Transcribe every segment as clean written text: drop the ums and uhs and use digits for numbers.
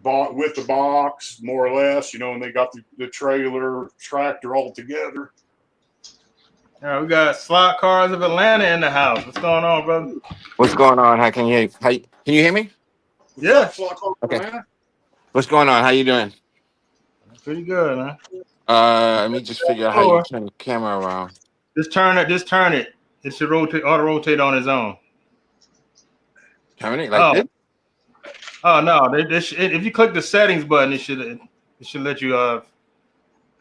bought with the box, more or less, and they got the trailer, tractor all together. Yeah, we got Slot Cars of Atlanta in the house. What's going on, brother? What's going on? How can you can you hear me? What's up, Yeah, Slot Car Okay. Atlanta? What's going on? How you doing? pretty good, man. Let me just figure out how you Floor. turn the camera around. Just turn it. Just turn it. It should rotate, auto rotate on its own. Turn it like Oh, this? oh no! If you click the settings button, it should let you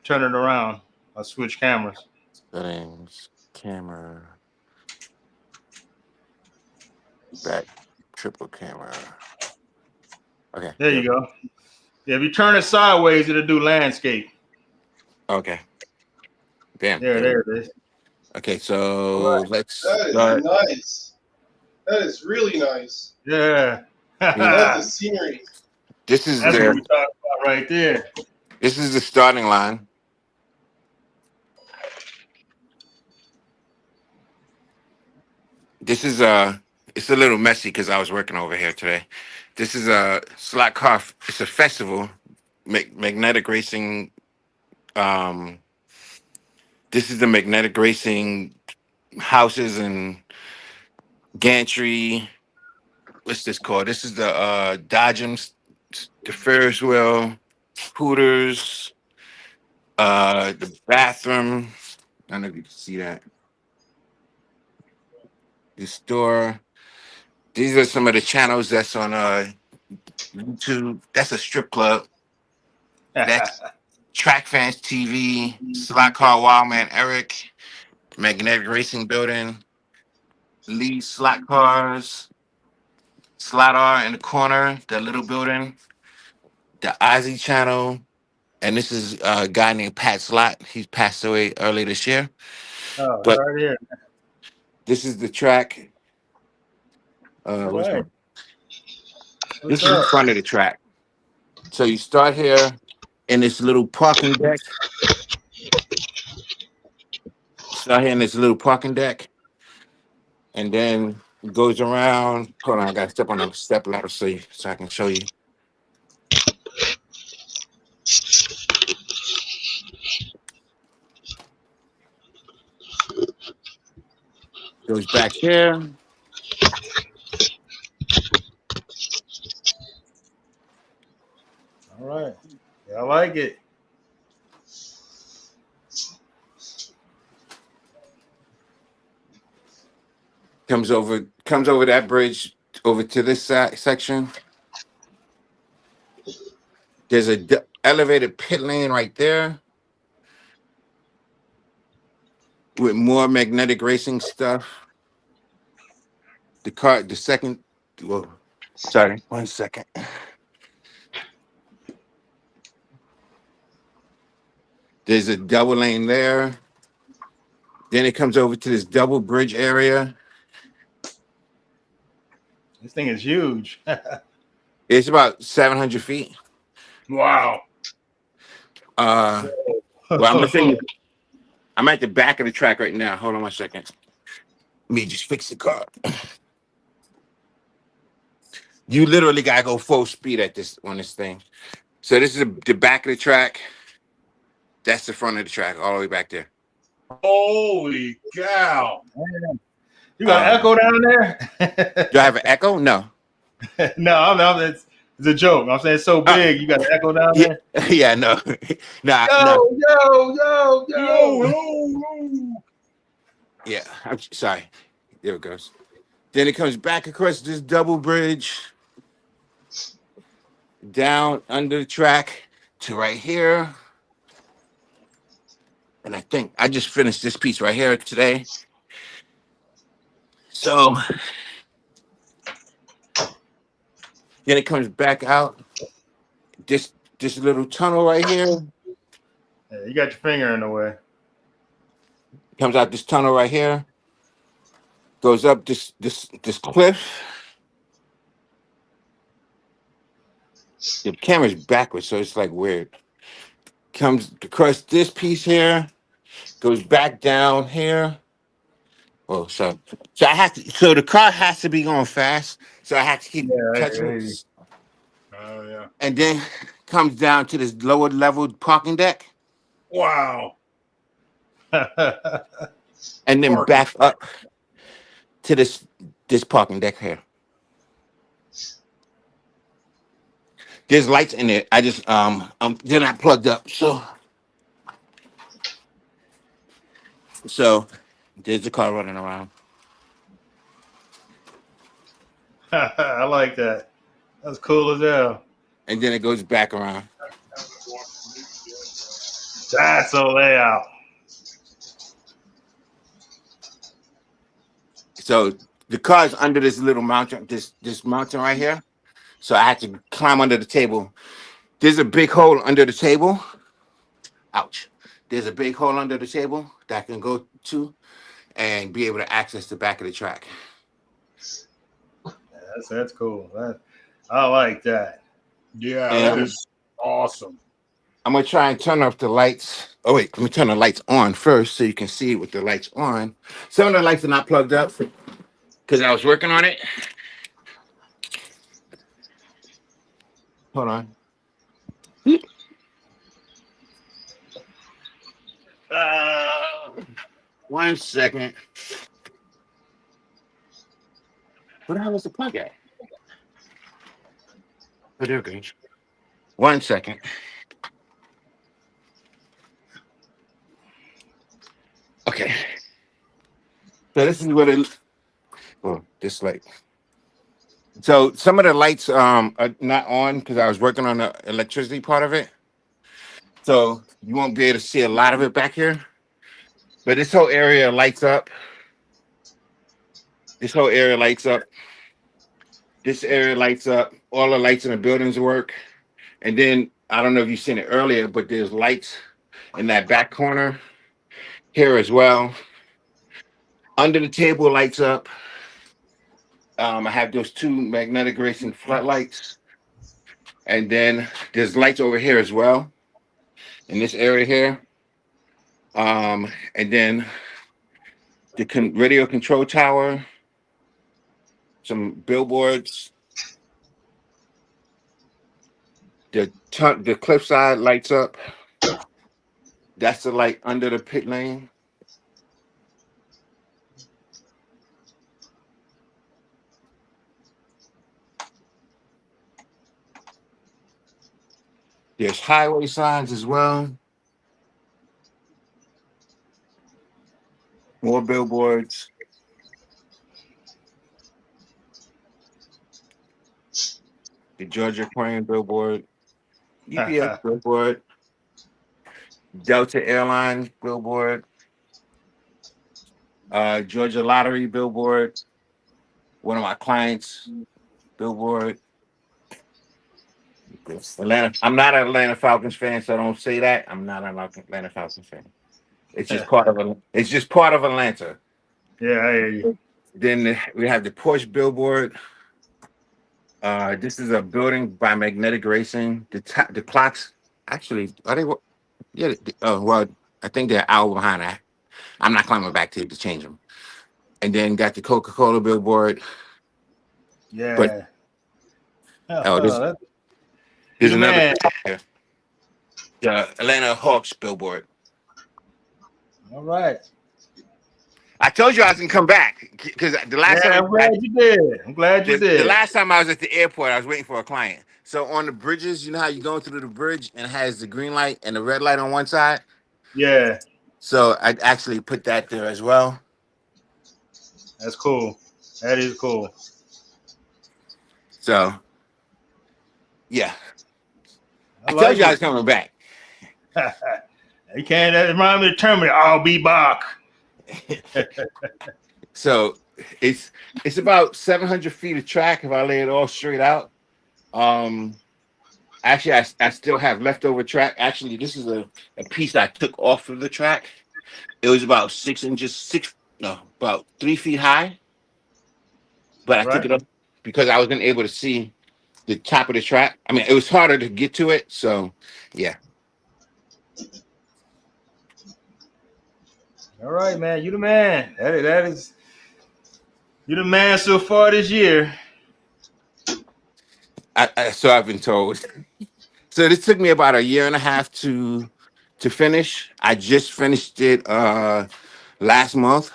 turn it around or switch cameras. Settings, camera, back, triple camera. Okay. There you go. Yeah, if you turn it sideways, it'll do landscape. Okay. Damn. There it is. Okay, All so right. let's That is start. nice. That is really nice. Yeah. Love the That's scenery. This is what we're the talking about right there. starting line. This is it's a little messy because I was working over here today. This is a slot car. It's a festival, magnetic racing. Um, this is the magnetic racing houses and gantry. What's this called? This is the Dodgems, the Ferris wheel, Hooters, the bathroom. I don't know if you can see that. The store. These are some of the channels that's on YouTube. That's a strip club. That's Track Fans TV, Slot Car Wildman Eric, Magnetic Racing Building, Lee Slot Cars, Slot R in the corner, that little building, the Ozzy channel, and this is a guy named Pat Slot. He passed away early this year. Oh, But right here. this is the track. All What's right. my? What's This is the up? front of the track. So you start here in this little parking deck. Start here in this little parking deck, and then it goes around. Hold on, I got to step on a step ladder so I can show you. Goes back here. All right. Yeah, I like it. Comes over that bridge over to this section. There's a elevated pit lane right there with more magnetic racing stuff. The second. Whoa, sorry, 1 second. There's a double lane there. Then it comes over to this double bridge area. This thing is huge. It's about 700 feet. Wow. Uh, well, I'm gonna say I'm at the back of the track right now. Hold on 1 second. Let me just fix the car. You literally gotta go full speed at this on this thing. So this is the back of the track. That's the front of the track, all the way back there. Holy cow. You got Um, echo down there? Do I have an echo? No. No, it's a joke. I'm saying it's so big. You got an echo down Yeah, there? yeah, no, nah, no. Yo, yo, yo, Yo, yo. yo. Yeah, I'm sorry. There it goes. Then it comes back across this double bridge, down under the track to right here. And I think I just finished this piece right here today. So then it comes back out this little tunnel right here. Yeah, you got your finger in the way. Comes out this tunnel right here. Goes up this cliff. The camera's backwards, so it's like weird. Comes across this piece here, goes back down here. Oh, so I have to. So the car has to be going fast. So I have to keep Yeah, touching. hey. Oh yeah. and then comes down to this lower level parking deck, Wow. and then Parking. back up to this parking deck here. There's lights in it. I just they're not plugged up. So there's the car running around. I like that. That's cool as hell. And then it goes back around. That's a layout. So the car's under this little mountain, this mountain right here. So I had to climb under the table. There's a big hole under the table. Ouch. There's a big hole under the table that I can go to and be able to access the back of the track. That's cool. I like that. Yeah, that And is awesome. I'm gonna try and turn off the lights. Oh wait, let me turn the lights on first so you can see with the lights on. Some of the lights are not plugged up because I was working on it. Hold on. Uh, 1 second. Where the hell is the plug at? Oh, there it goes. 1 second. Okay. So this is what it. Oh, this light. So some of the lights are not on because I was working on the electricity part of it. So you won't be able to see a lot of it back here. But this whole area lights up. This whole area lights up. This area lights up. All the lights in the buildings work. And then I don't know if you've seen it earlier, but there's lights in that back corner here as well. Under the table lights up. I have those two magnetic racing floodlights. And then there's lights over here as well in this area here. And then the radio control tower, some billboards. The cliffside lights up. That's the light under the pit lane. There's highway signs as well. More billboards. The Georgia Crane billboard. UPS billboard. Delta Airlines billboard. Georgia Lottery billboard. One of my clients billboard. Atlanta. I'm not an Atlanta Falcons fan, so don't say that. I'm not an Atlanta Falcons fan. It's just part of It's just part of Atlanta. Yeah, I hear you. Then we have the Porsche billboard. This is a building by Magnetic Racing. The clocks actually are they? Yeah. Well, I think they're an hour behind that. I'm not climbing back to change them. And then got the Coca-Cola billboard. But Yeah. there's You there's the another man. here. The Atlanta Hawks billboard. All right. I told you I was gonna come back because the last Yeah, time I'm glad you did. I'm glad you the did. last time I was at the airport, I was waiting for a client. So on the bridges, you know how you go through the bridge and it has the green light and the red light on one side. Yeah, So I actually put that there as well. that's cool. That is cool. So yeah, I told like you I it. was coming back. You can't. That remind me of Terminator. I'll be back. So it's about 700 feet of track if I lay it all straight out. Um, Actually, I still have leftover track. Actually, this is a piece I took off of the track. It was about 6 inches, about 3 feet high, but I took Right. it up because I wasn't able to see the top of the track. I mean, it was harder to get to it. So, yeah. All right, man. You the man. That is. You the man so far this year. So I've been told. So this took me about a year and a half to finish. I just finished it last month.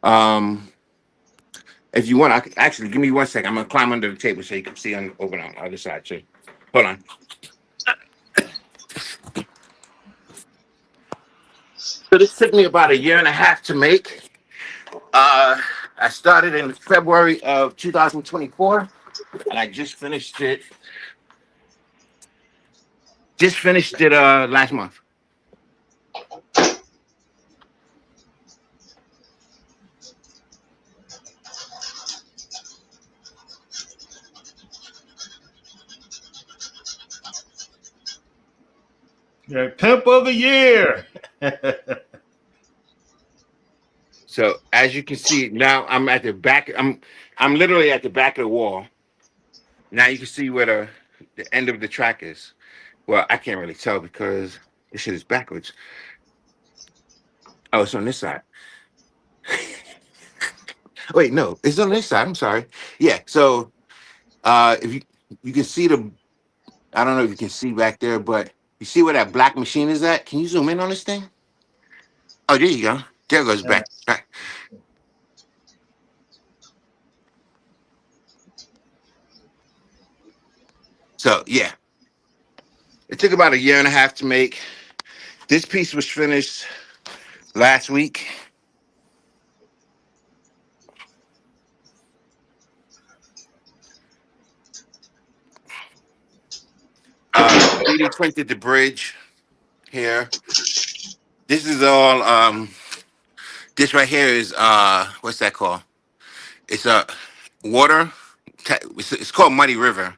Um, if you want, actually give me 1 second. I'm gonna climb under the table so you can see over on the other side too. Hold on. So this took me about a year and a half to make. I started in February of 2024, and I just finished it. Just finished it last month. Yeah, pimp of the year. So as you can see now, I'm at the back. I'm literally at the back of the wall. Now you can see where the end of the track is. Well, I can't really tell because this shit is backwards. Oh, it's on this side. Wait, no, it's on this side. I'm sorry. Yeah. So if you can see I don't know if you can see back there, but you see where that black machine is at? Can you zoom in on this thing? Oh, there you go. There goes Yeah. back. So yeah, it took about a year and a half to make. This piece was finished last week. 3D printed the bridge here. This is all. This right here is what's that called? It's water. It's called Muddy River.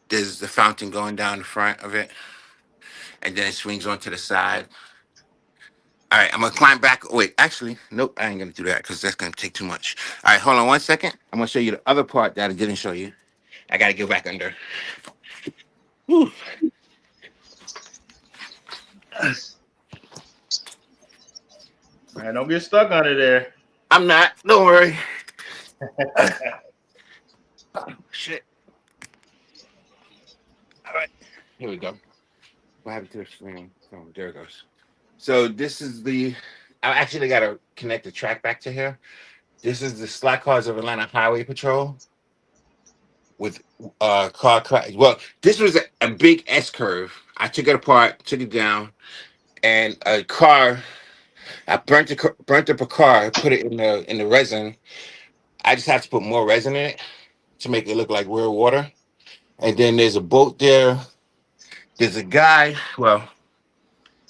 There's the fountain going down the front of it, and then it swings onto the side. All right, I'm gonna climb back. Oh, wait, actually, nope, I ain't gonna do that because that's gonna take too much. All right, hold on 1 second. I'm gonna show you the other part that I didn't show you. I gotta go back under. Whew. Man, don't get stuck under there. I'm not. Don't worry. Oh, shit. All right, here we go. What happened to the screen? Oh, there it goes. So this is I actually gotta connect the track back to here. This is the Slack Cars of Atlanta Highway Patrol with car crash. Well, this was a big S curve. I took it apart, took it down, and a car. I burnt up a car, put it in the resin. I just have to put more resin in it to make it look like real water. And then there's a boat there. There's a guy. Well,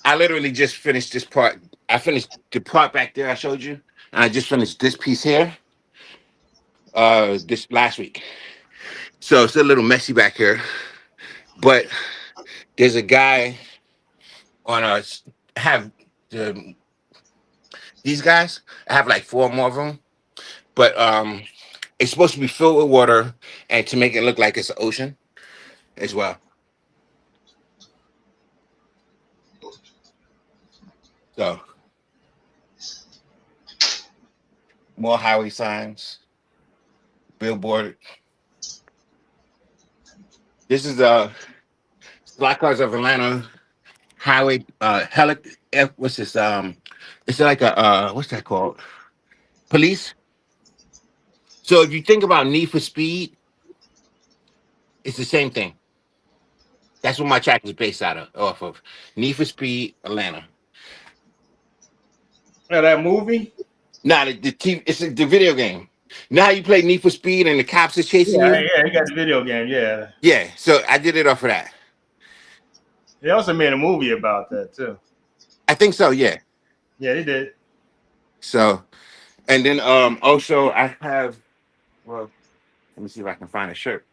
I literally just finished this part. I finished the part back there I showed you, and I just finished this piece here this last week. So it's a little messy back here, but there's a guy on us have the these guys. I have like four more of them, but it's supposed to be filled with water and to make it look like it's an ocean as well. So more highway signs, billboard. This is Black Cars of Atlanta highway what's this it's like a what's that called, police. So if you think about Need for Speed, it's the same thing. That's what my track is based off of. Need for Speed Atlanta. Yeah, that movie. Now the TV, it's the video game. Now you play Need for Speed and the cops are chasing Yeah, you. yeah, he got the video game. Yeah, Yeah, so I did it off of that. they also made a movie about that too. I think so, yeah. Yeah, they did. So and then also I have, well, let me see if I can find a shirt.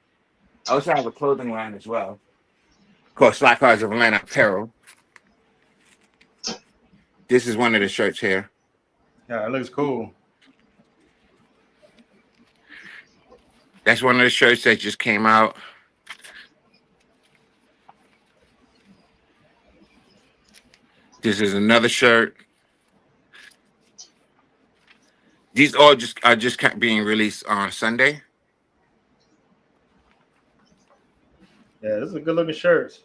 I also have a clothing line as well called Slack Cars of Atlanta Apparel. This is one of the shirts here. Yeah, it looks cool. That's one of the shirts that just came out. This is another shirt. These all just are just being released on Sunday. Yeah, this is a good looking shirts.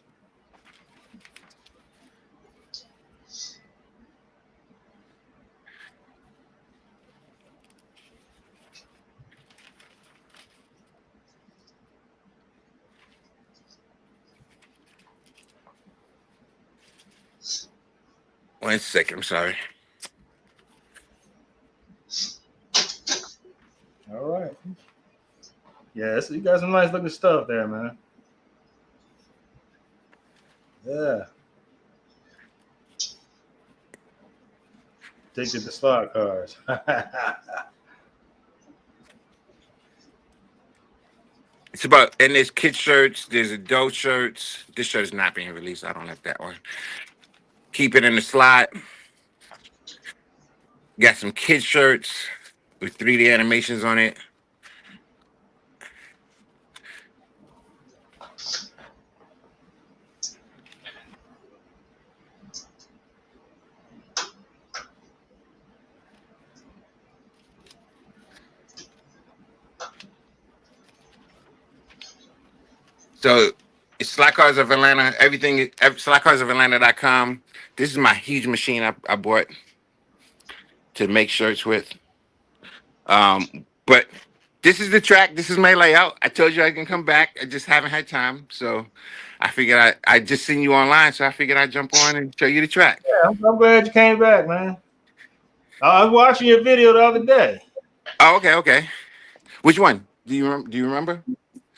One second, I'm sorry. All right. Yeah, you got some nice looking stuff there, man. Yeah. Addicted to slot cars. It's about, and there's kid shirts, there's adult shirts. This shirt is not being released. I don't like that one. Keep it in the slot. Got some kid shirts with 3D animations on it. So it's Slot Cars of Atlanta. Everything, slotcarsofAtlanta.com. This is my huge machine I bought to make shirts with. But this is the track. This is my layout. I told you I can come back. I just haven't had time. So I figured I just seen you online. So I figured I'd jump on and show you the track. Yeah, I'm glad you came back, man. I was watching your video the other day. Oh, okay, okay. Which one? Do you remember?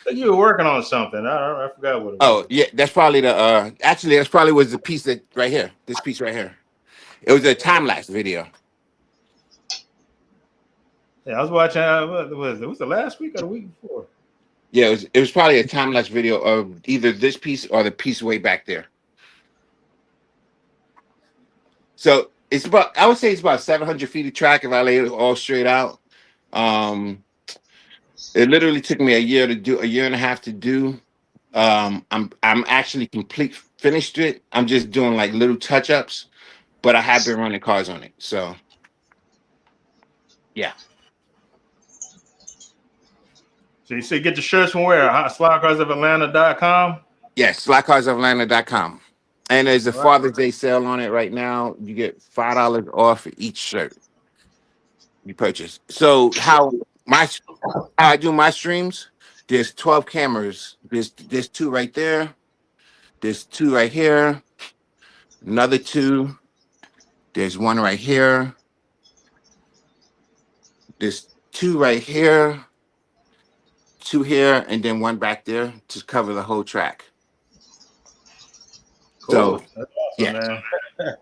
I think you were working on something. I forgot what it was. Oh, yeah, that's probably the actually that's probably was the piece that right here. This piece right here. It was a time lapse video. Yeah, I was watching. What was it? Was the last week or the week before? Yeah, it was probably a time lapse video of either this piece or the piece way back there. So it's about, I would say it's about 700 feet of track if I lay it all straight out. It literally took me a year and a half to do. I'm actually finished it. I'm just doing like little touch ups, but I have been running cars on it. So yeah. So you say get the shirts from where? SlotcarsofAtlanta.com. Yes, slotcarsofAtlanta.com. And there's a All right. Father's Day sale on it right now. You get $5 off for each shirt you purchase. So how I do my streams, there's 12 cameras. There's two right there. There's two right here. Another two. There's one right here. There's two right here. Two here, and then one back there to cover the whole track. Cool. So That's awesome, yeah. man.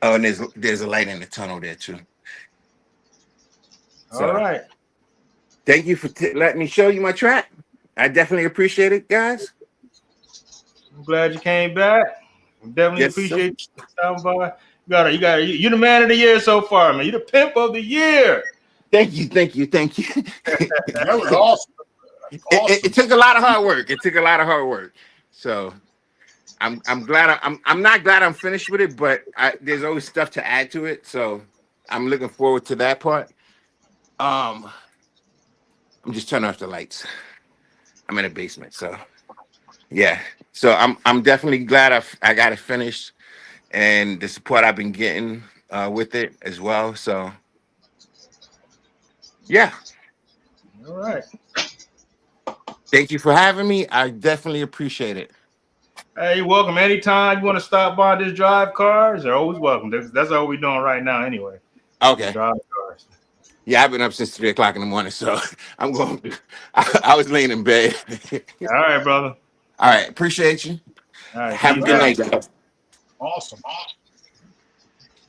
Oh, and there's a light in the tunnel there too. So, all right. Thank you for letting me show you my track. I definitely appreciate it, guys. I'm glad you came back. Definitely appreciate you stopping by. You're the man of the year so far, man. You're the pimp of the year. Thank you. That was awesome. It took a lot of hard work. So I'm glad I'm not glad I'm finished with it, but there's always stuff to add to it. So I'm looking forward to that part. I'm just turning off the lights. I'm in a basement, so yeah. So I'm definitely glad I got it finished, and the support I've been getting with it as well. So yeah. All right. Thank you for having me. I definitely appreciate it. Hey, you're welcome. Anytime you want to stop by this drive cars, they're always welcome. That's all we're doing right now anyway. Okay. Drive cars. Yeah, I've been up since 3 o'clock in the morning, so I'm going. I was laying in bed. All right, brother. All right, appreciate you. All right. Have a good night, guys. Awesome.